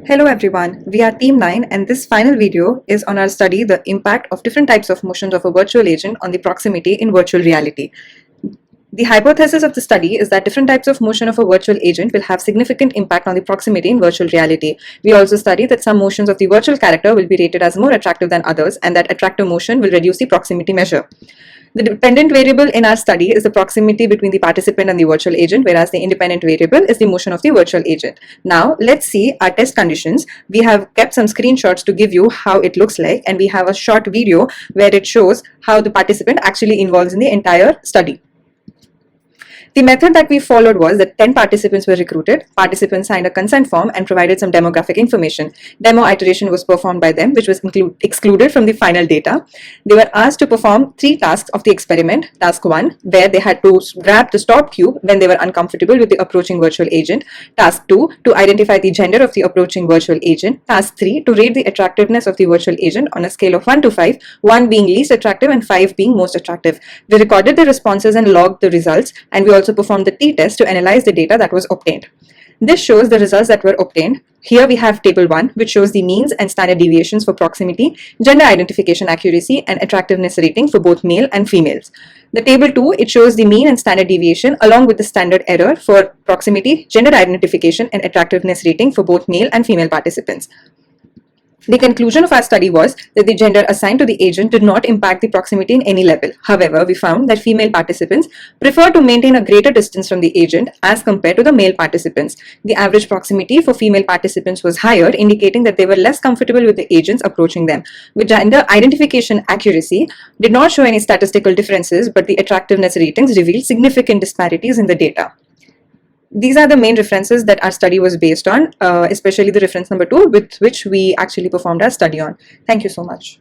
Hello everyone, we are Team 9 and this final video is on our study the impact of different types of motions of a virtual agent on the proximity in virtual reality. The hypothesis of the study is that different types of motion of a virtual agent will have significant impact on the proximity in virtual reality. We also study that some motions of the virtual character will be rated as more attractive than others and that attractive motion will reduce the proximity measure. The dependent variable in our study is the proximity between the participant and the virtual agent, whereas the independent variable is the motion of the virtual agent. Now, let's see our test conditions. We have kept some screenshots to give you how it looks like, and we have a short video where it shows how the participant actually involves in the entire study. The method that we followed was that 10 participants were recruited. Participants signed a consent form and provided some demographic information. Demo iteration was performed by them, which was excluded from the final data. They were asked to perform 3 tasks of the experiment. Task 1, where they had to grab the stop cube when they were uncomfortable with the approaching virtual agent. Task 2, to identify the gender of the approaching virtual agent. Task 3, to rate the attractiveness of the virtual agent on a scale of 1 to 5, 1 being least attractive and 5 being most attractive. We recorded the responses and logged the results, and we also performed the t-test to analyze the data that was obtained. This shows the results that were obtained. Here we have table 1, which shows the means and standard deviations for proximity, gender identification accuracy, and attractiveness rating for both male and females. The table 2, it shows the mean and standard deviation along with the standard error for proximity, gender identification, and attractiveness rating for both male and female participants. The conclusion of our study was that the gender assigned to the agent did not impact the proximity in any level. However, we found that female participants prefer to maintain a greater distance from the agent as compared to the male participants. The average proximity for female participants was higher, indicating that they were less comfortable with the agents approaching them. With gender identification accuracy did not show any statistical differences, but the attractiveness ratings revealed significant disparities in the data. These are the main references that our study was based on, especially the reference number 2, with which we actually performed our study on. Thank you so much.